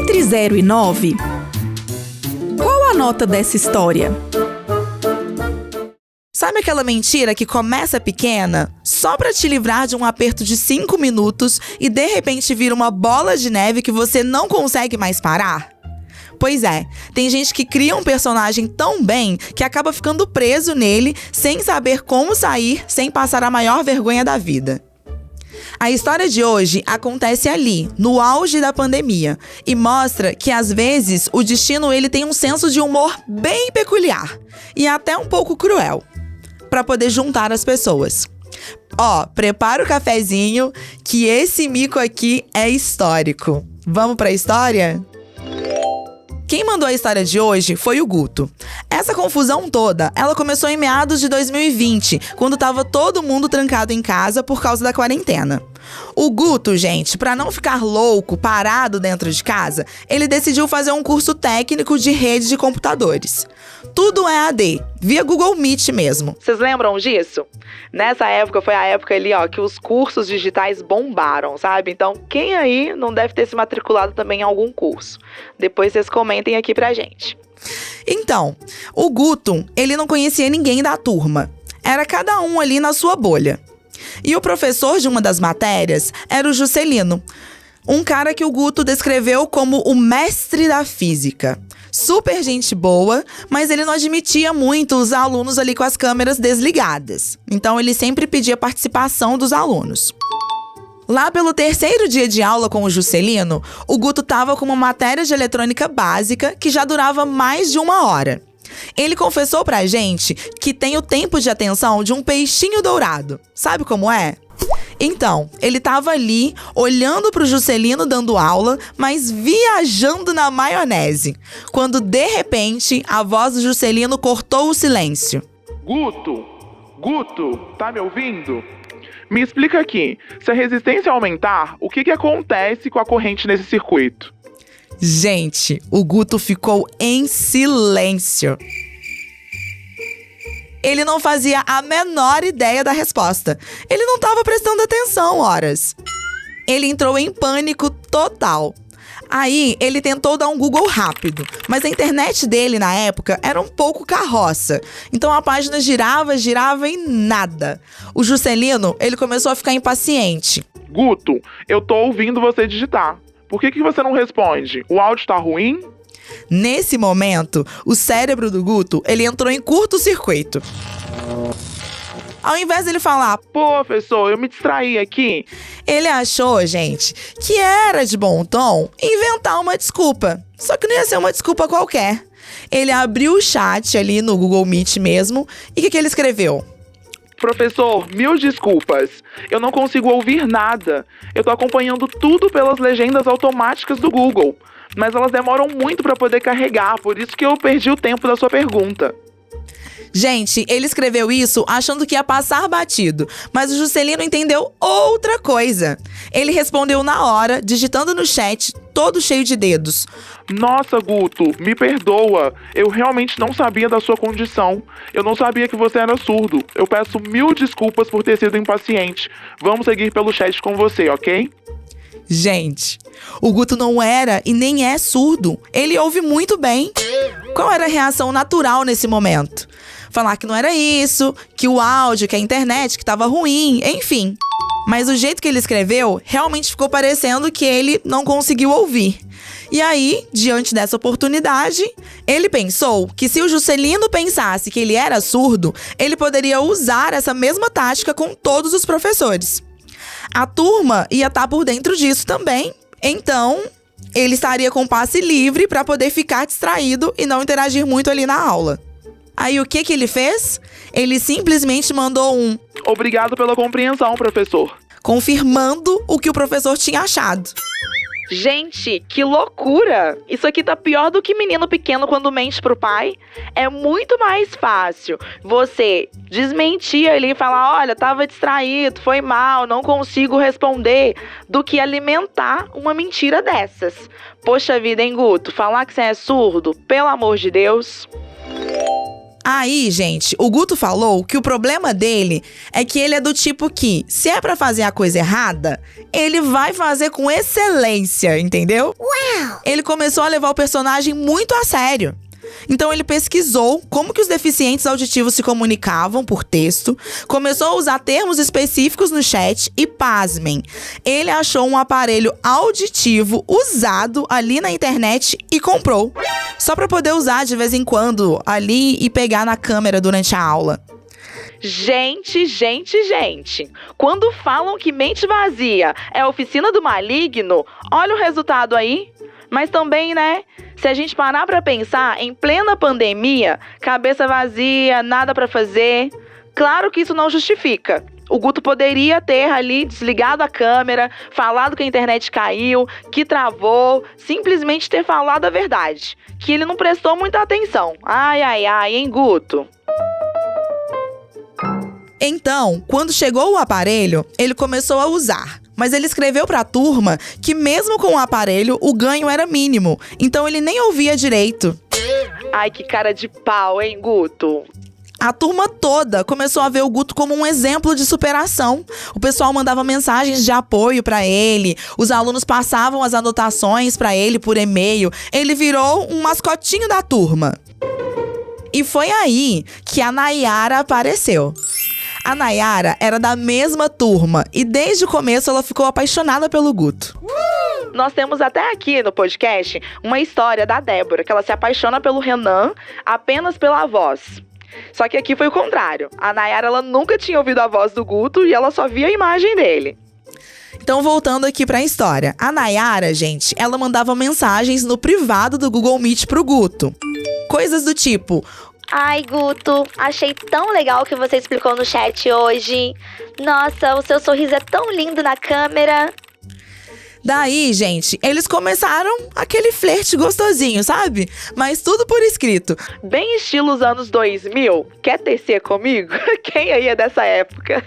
Entre 0 e 9, qual a nota dessa história? Sabe aquela mentira que começa pequena, só pra te livrar de um aperto de 5 minutos e de repente vira uma bola de neve que você não consegue mais parar? Pois é, tem gente que cria um personagem tão bem que acaba ficando preso nele sem saber como sair, sem passar a maior vergonha da vida. A história de hoje acontece ali, no auge da pandemia, e mostra que às vezes o destino ele tem um senso de humor bem peculiar e até um pouco cruel, para poder juntar as pessoas. Prepara o cafezinho que esse mico aqui é histórico. Vamos para a história? Quem mandou a história de hoje foi o Guto. Essa confusão toda, ela começou em meados de 2020, quando estava todo mundo trancado em casa por causa da quarentena. O Guto, gente, para não ficar louco, parado dentro de casa, ele decidiu fazer um curso técnico de rede de computadores. Tudo é AD, via Google Meet mesmo. Vocês lembram disso? Nessa época, foi a época ali, que os cursos digitais bombaram, sabe? Então, quem aí não deve ter se matriculado também em algum curso? Depois vocês comentem aqui pra gente. Então, o Guto, ele não conhecia ninguém da turma. Era cada um ali na sua bolha. E o professor de uma das matérias era o Juscelino, um cara que o Guto descreveu como o mestre da física. Super gente boa, mas ele não admitia muito os alunos ali com as câmeras desligadas. Então ele sempre pedia participação dos alunos. Lá pelo terceiro dia de aula com o Juscelino, o Guto estava com uma matéria de eletrônica básica que já durava mais de 1 hora. Ele confessou pra gente que tem o tempo de atenção de um peixinho dourado. Sabe como é? Então, ele tava ali, olhando pro Juscelino dando aula, mas viajando na maionese, quando, de repente, a voz do Juscelino cortou o silêncio. Guto, tá me ouvindo? Me explica aqui, se a resistência aumentar, o que acontece com a corrente nesse circuito? Gente, o Guto ficou em silêncio. Ele não fazia a menor ideia da resposta. Ele não estava prestando atenção, horas. Ele entrou em pânico total. Aí, ele tentou dar um Google rápido, mas a internet dele, na época, era um pouco carroça. Então, a página girava e nada. O Juscelino, ele começou a ficar impaciente. Guto, eu tô ouvindo você digitar. Por que você não responde? O áudio tá ruim? Nesse momento, o cérebro do Guto, ele entrou em curto-circuito. Ao invés dele falar, pô, professor, eu me distraí aqui, ele achou, gente, que era de bom tom inventar uma desculpa. Só que não ia ser uma desculpa qualquer. Ele abriu o chat ali no Google Meet mesmo, e o que ele escreveu? Professor, 1000 desculpas. Eu não consigo ouvir nada. Eu tô acompanhando tudo pelas legendas automáticas do Google, mas elas demoram muito para poder carregar, por isso que eu perdi o tempo da sua pergunta. Gente, ele escreveu isso achando que ia passar batido, mas o Juscelino entendeu outra coisa. Ele respondeu na hora, digitando no chat, todo cheio de dedos. Nossa, Guto, me perdoa. Eu realmente não sabia da sua condição. Eu não sabia que você era surdo. Eu peço 1000 desculpas por ter sido impaciente. Vamos seguir pelo chat com você, ok? Gente, o Guto não era e nem é surdo. Ele ouve muito bem. Qual era a reação natural nesse momento? Falar que não era isso, que o áudio, que a internet, que estava ruim, enfim. Mas o jeito que ele escreveu, realmente ficou parecendo que ele não conseguiu ouvir. E aí, diante dessa oportunidade, ele pensou que se o Juscelino pensasse que ele era surdo, ele poderia usar essa mesma tática com todos os professores. A turma ia estar por dentro disso também, então ele estaria com passe livre para poder ficar distraído e não interagir muito ali na aula. Aí o que ele fez? Ele simplesmente mandou um obrigado pela compreensão, professor, confirmando o que o professor tinha achado. Gente, que loucura! Isso aqui tá pior do que menino pequeno quando mente pro pai. É muito mais fácil você desmentir ali e falar, olha, tava distraído, foi mal, não consigo responder, do que alimentar uma mentira dessas. Poxa vida, hein, Guto? Falar que você é surdo, pelo amor de Deus. Aí, gente, o Guto falou que o problema dele é que ele é do tipo que, se é pra fazer a coisa errada, ele vai fazer com excelência, entendeu? Uau! Ele começou a levar o personagem muito a sério. Então ele pesquisou como que os deficientes auditivos se comunicavam por texto, começou a usar termos específicos no chat e, pasmem, ele achou um aparelho auditivo usado ali na internet e comprou. Só pra poder usar de vez em quando ali e pegar na câmera durante a aula. Gente. Quando falam que mente vazia é a oficina do maligno, olha o resultado aí. Mas também, né, se a gente parar pra pensar, em plena pandemia, cabeça vazia, nada pra fazer, claro que isso não justifica. O Guto poderia ter ali desligado a câmera, falado que a internet caiu, que travou, simplesmente ter falado a verdade, que ele não prestou muita atenção. Ai, hein, Guto? Então, quando chegou o aparelho, ele começou a usar. Mas ele escreveu pra turma que mesmo com o aparelho, o ganho era mínimo. Então ele nem ouvia direito. Ai, que cara de pau, hein, Guto? A turma toda começou a ver o Guto como um exemplo de superação. O pessoal mandava mensagens de apoio pra ele. Os alunos passavam as anotações pra ele por e-mail. Ele virou um mascotinho da turma. E foi aí que a Nayara apareceu. A Nayara era da mesma turma e desde o começo ela ficou apaixonada pelo Guto. Nós temos até aqui no podcast uma história da Débora, que ela se apaixona pelo Renan apenas pela voz. Só que aqui foi o contrário. A Nayara, ela nunca tinha ouvido a voz do Guto e ela só via a imagem dele. Então, voltando aqui pra história. A Nayara, gente, ela mandava mensagens no privado do Google Meet pro Guto. Coisas do tipo: ai, Guto, achei tão legal o que você explicou no chat hoje. Nossa, o seu sorriso é tão lindo na câmera. Daí, gente, eles começaram aquele flerte gostosinho, sabe? Mas tudo por escrito. Bem estilo os anos 2000. Quer tecer comigo? Quem aí é dessa época?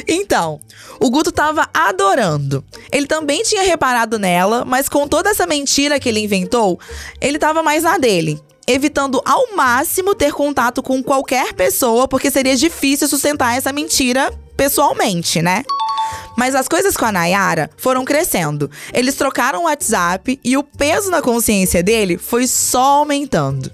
Então, o Guto tava adorando. Ele também tinha reparado nela, mas com toda essa mentira que ele inventou, ele tava mais na dele, evitando ao máximo ter contato com qualquer pessoa, porque seria difícil sustentar essa mentira pessoalmente, né? Mas as coisas com a Nayara foram crescendo. Eles trocaram o WhatsApp e o peso na consciência dele foi só aumentando.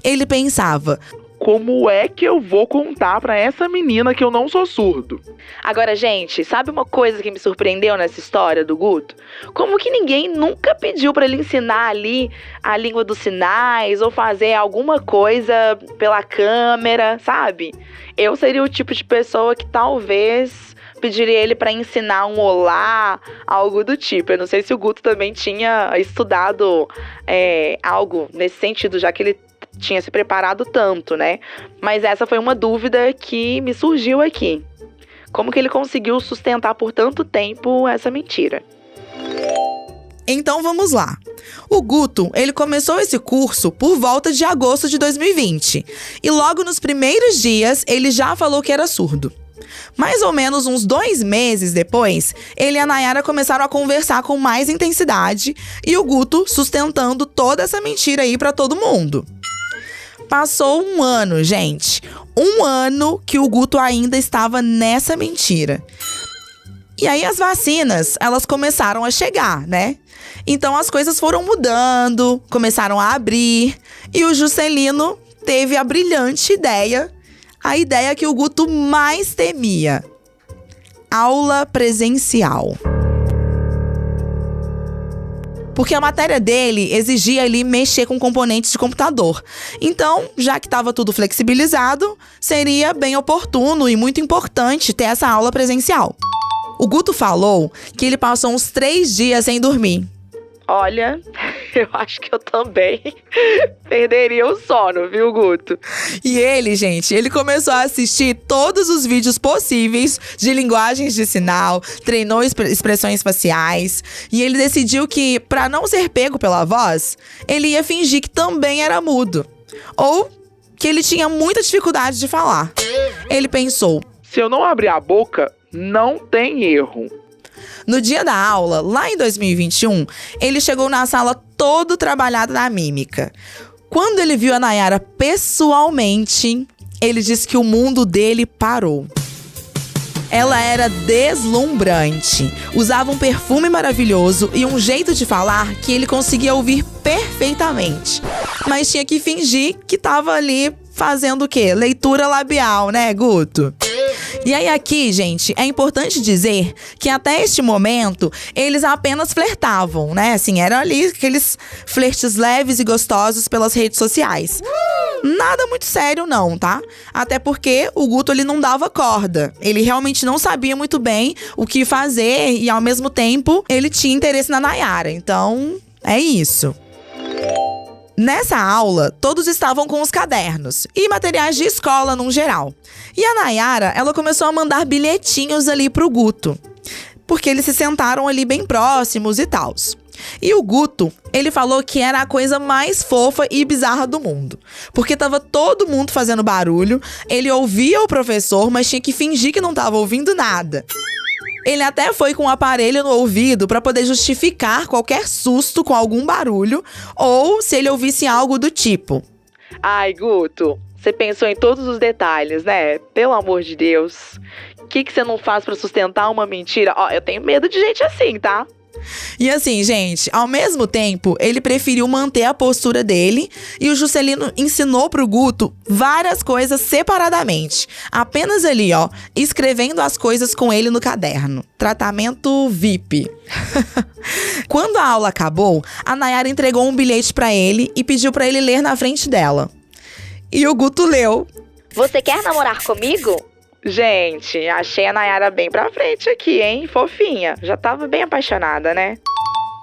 Ele pensava: como é que eu vou contar pra essa menina que eu não sou surdo? Agora, gente, sabe uma coisa que me surpreendeu nessa história do Guto? Como que ninguém nunca pediu pra ele ensinar ali a língua dos sinais ou fazer alguma coisa pela câmera, sabe? Eu seria o tipo de pessoa que talvez pediria ele pra ensinar um olá, algo do tipo. Eu não sei se o Guto também tinha estudado algo nesse sentido, já que ele tinha se preparado tanto, né? Mas essa foi uma dúvida que me surgiu aqui. Como que ele conseguiu sustentar por tanto tempo essa mentira? Então vamos lá. O Guto, ele começou esse curso por volta de agosto de 2020. E logo nos primeiros dias, ele já falou que era surdo. Mais ou menos uns 2 meses depois, ele e a Nayara começaram a conversar com mais intensidade e o Guto sustentando toda essa mentira aí pra todo mundo. Passou 1 ano, gente. 1 ano que o Guto ainda estava nessa mentira. E aí as vacinas, elas começaram a chegar, né? Então as coisas foram mudando, começaram a abrir. E o Juscelino teve a brilhante ideia, a ideia que o Guto mais temia: aula presencial. Porque a matéria dele exigia ali mexer com componentes de computador. Então, já que estava tudo flexibilizado, seria bem oportuno e muito importante ter essa aula presencial. O Guto falou que ele passou uns 3 dias sem dormir. Olha, eu acho que eu também perderia o sono, viu, Guto? E ele, gente, ele começou a assistir todos os vídeos possíveis de linguagens de sinal, treinou expressões faciais, e ele decidiu que, para não ser pego pela voz, ele ia fingir que também era mudo. Ou que ele tinha muita dificuldade de falar. Ele pensou: se eu não abrir a boca, não tem erro. No dia da aula, lá em 2021, ele chegou na sala todo trabalhado na mímica. Quando ele viu a Nayara pessoalmente, ele disse que o mundo dele parou. Ela era deslumbrante, usava um perfume maravilhoso e um jeito de falar que ele conseguia ouvir perfeitamente. Mas tinha que fingir que tava ali fazendo o quê? Leitura labial, né, Guto? E aí aqui, gente, é importante dizer que até este momento, eles apenas flertavam, né? Assim, eram ali aqueles flertes leves e gostosos pelas redes sociais. Nada muito sério não, tá? Até porque o Guto, ele não dava corda. Ele realmente não sabia muito bem o que fazer e, ao mesmo tempo, ele tinha interesse na Nayara. Então, é isso. Nessa aula, todos estavam com os cadernos e materiais de escola no geral. E a Nayara, ela começou a mandar bilhetinhos ali pro Guto, porque eles se sentaram ali bem próximos e tal. E o Guto, ele falou que era a coisa mais fofa e bizarra do mundo, porque tava todo mundo fazendo barulho, ele ouvia o professor, mas tinha que fingir que não tava ouvindo nada. Ele até foi com um aparelho no ouvido para poder justificar qualquer susto com algum barulho ou se ele ouvisse algo do tipo: Ai, Guto, você pensou em todos os detalhes, né? Pelo amor de Deus. O que você não faz pra sustentar uma mentira? Ó, eu tenho medo de gente assim, tá? E assim, gente, ao mesmo tempo, ele preferiu manter a postura dele e o Juscelino ensinou pro Guto várias coisas separadamente. Apenas ali, ó, escrevendo as coisas com ele no caderno. Tratamento VIP. Quando a aula acabou, a Nayara entregou um bilhete pra ele e pediu pra ele ler na frente dela. E o Guto leu. Você quer namorar comigo? Gente, achei a Nayara bem pra frente aqui, hein? Fofinha. Já tava bem apaixonada, né?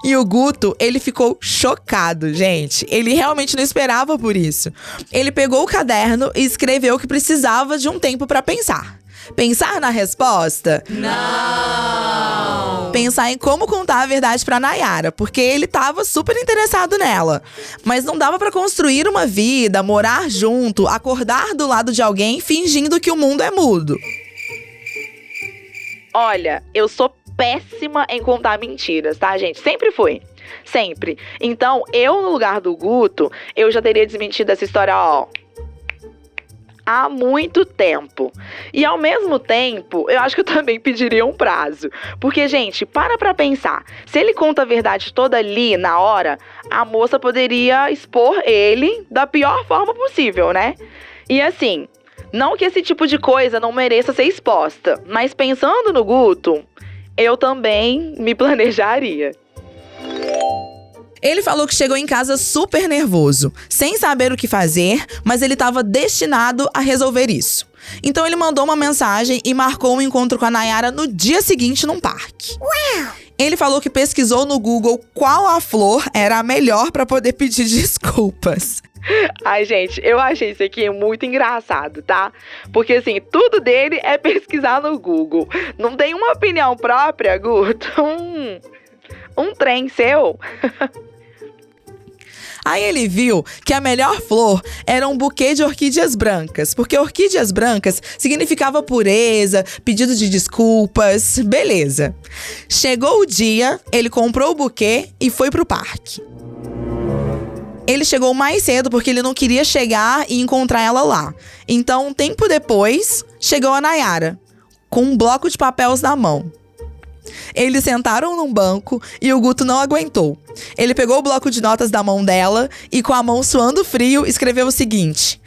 E o Guto, ele ficou chocado, gente. Ele realmente não esperava por isso. Ele pegou o caderno e escreveu que precisava de um tempo pra pensar. Pensar na resposta? Não! Pensar em como contar a verdade pra Nayara, porque ele tava super interessado nela. Mas não dava pra construir uma vida, morar junto, acordar do lado de alguém fingindo que o mundo é mudo. Olha, eu sou péssima em contar mentiras, tá, gente? Sempre fui. Sempre. Então, eu, no lugar do Guto, eu já teria desmentido essa história, ó, há muito tempo. E ao mesmo tempo, eu acho que eu também pediria um prazo. Porque, gente, pra pensar. Se ele conta a verdade toda ali, na hora, a moça poderia expor ele da pior forma possível, né? E assim, não que esse tipo de coisa não mereça ser exposta, mas pensando no Guto, eu também me planejaria. Ele falou que chegou em casa super nervoso, sem saber o que fazer, mas ele estava destinado a resolver isso. Então ele mandou uma mensagem e marcou um encontro com a Nayara no dia seguinte num parque. Uau! Ele falou que pesquisou no Google qual a flor era a melhor para poder pedir desculpas. Ai, gente, eu achei isso aqui muito engraçado, tá? Porque, assim, tudo dele é pesquisar no Google. Não tem uma opinião própria, Guto? Um trem seu? Aí ele viu que a melhor flor era um buquê de orquídeas brancas, porque orquídeas brancas significava pureza, pedido de desculpas, beleza. Chegou o dia, ele comprou o buquê e foi pro parque. Ele chegou mais cedo porque ele não queria chegar e encontrar ela lá. Então, um tempo depois, chegou a Nayara, com um bloco de papéis na mão. Eles sentaram num banco e o Guto não aguentou. Ele pegou o bloco de notas da mão dela e, com a mão suando frio, escreveu o seguinte: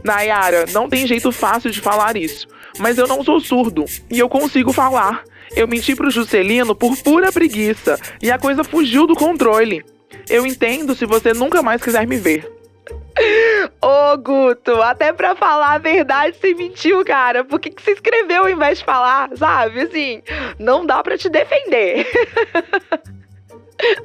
Nayara, não tem jeito fácil de falar isso, mas eu não sou surdo e eu consigo falar. Eu menti pro Juscelino por pura preguiça e a coisa fugiu do controle. Eu entendo se você nunca mais quiser me ver. Ô, Guto, até pra falar a verdade você mentiu, cara. Por que você escreveu ao invés de falar, sabe? Assim, não dá pra te defender.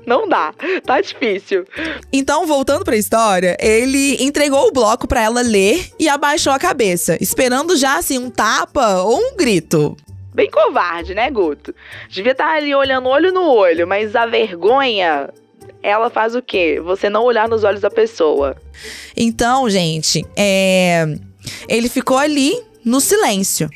Não dá, tá difícil. Então, voltando pra história, ele entregou o bloco pra ela ler e abaixou a cabeça, esperando já, assim, um tapa ou um grito. Bem covarde, né, Guto? Devia estar ali olhando olho no olho, mas a vergonha, ela faz o quê? Você não olhar nos olhos da pessoa. Então, gente, ele ficou ali no silêncio.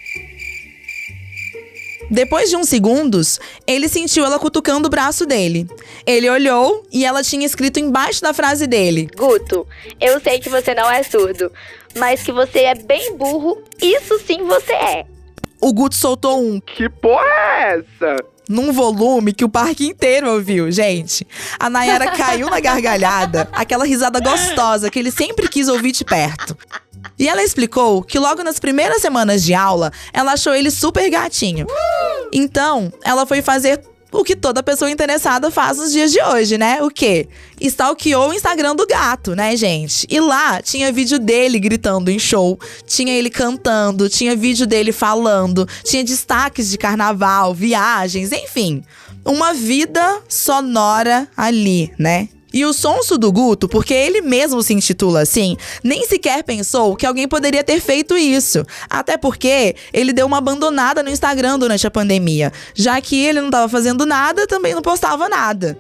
Depois de uns segundos, ele sentiu ela cutucando o braço dele. Ele olhou e ela tinha escrito embaixo da frase dele: Guto, eu sei que você não é surdo, mas que você é bem burro, isso sim você é. O Guto soltou um Que porra é essa? num volume que o parque inteiro ouviu, gente. A Nayara caiu na gargalhada, aquela risada gostosa que ele sempre quis ouvir de perto. E ela explicou que logo nas primeiras semanas de aula, ela achou ele super gatinho. Então, ela foi fazer o que toda pessoa interessada faz nos dias de hoje, né? O quê? Stalkeou o Instagram do gato, né, gente? E lá tinha vídeo dele gritando em show, tinha ele cantando, tinha vídeo dele falando, tinha destaques de carnaval, viagens, enfim. Uma vida sonora ali, né? E o sonso do Guto, porque ele mesmo se intitula assim, nem sequer pensou que alguém poderia ter feito isso. Até porque ele deu uma abandonada no Instagram durante a pandemia, já que ele não estava fazendo nada, também não postava nada.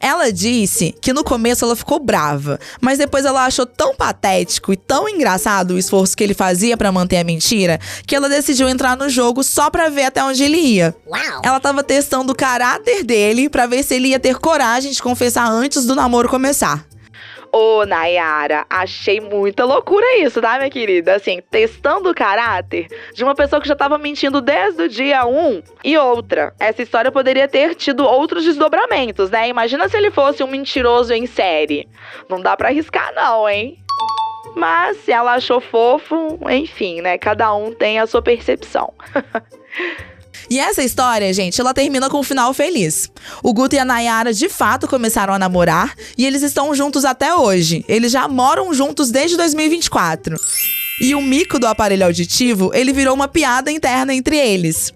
Ela disse que no começo ela ficou brava, mas depois ela achou tão patético e tão engraçado o esforço que ele fazia pra manter a mentira, que ela decidiu entrar no jogo só pra ver até onde ele ia. Uau. Ela tava testando o caráter dele pra ver se ele ia ter coragem de confessar antes do namoro começar. Ô, Nayara, achei muita loucura isso, tá, minha querida? Assim, testando o caráter de uma pessoa que já tava mentindo desde o dia 1 e outra. Essa história poderia ter tido outros desdobramentos, né? Imagina se ele fosse um mentiroso em série. Não dá pra arriscar não, hein? Mas se ela achou fofo, enfim, né? Cada um tem a sua percepção. E essa história, gente, ela termina com um final feliz. O Guto e a Nayara, de fato, começaram a namorar e eles estão juntos até hoje. Eles já moram juntos desde 2024. E o mico do aparelho auditivo, ele virou uma piada interna entre eles.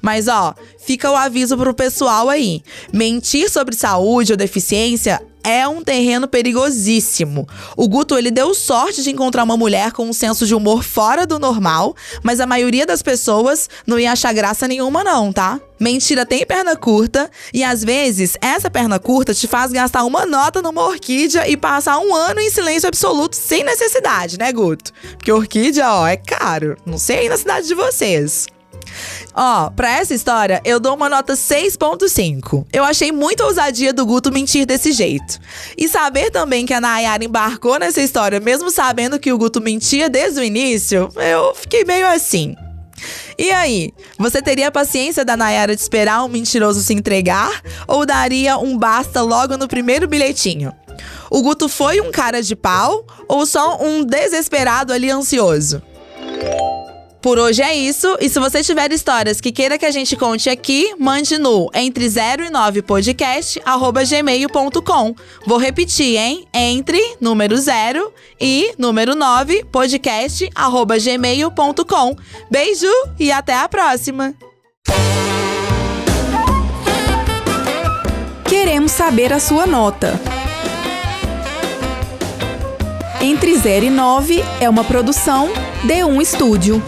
Mas ó, fica o aviso pro pessoal aí. Mentir sobre saúde ou deficiência é um terreno perigosíssimo. O Guto, ele deu sorte de encontrar uma mulher com um senso de humor fora do normal, mas a maioria das pessoas não ia achar graça nenhuma não, tá? Mentira tem perna curta e às vezes essa perna curta te faz gastar uma nota numa orquídea e passar um ano em silêncio absoluto sem necessidade, né, Guto? Porque orquídea, ó, é caro. Não sei aí na cidade de vocês. Ó, pra essa história, eu dou uma nota 6.5. Eu achei muita ousadia do Guto mentir desse jeito. E saber também que a Nayara embarcou nessa história, mesmo sabendo que o Guto mentia desde o início, eu fiquei meio assim. E aí, você teria a paciência da Nayara de esperar um mentiroso se entregar? Ou daria um basta logo no primeiro bilhetinho? O Guto foi um cara de pau ou só um desesperado ali ansioso? Por hoje é isso, e se você tiver histórias que queira que a gente conte aqui, mande no entre 0 e 9 podcast@gmail.com. Vou repetir, hein? Entre número 0 e número 9 podcast@gmail.com. Beijo e até a próxima! Queremos saber a sua nota. Entre 0 e 9 é uma produção D1 Estúdio.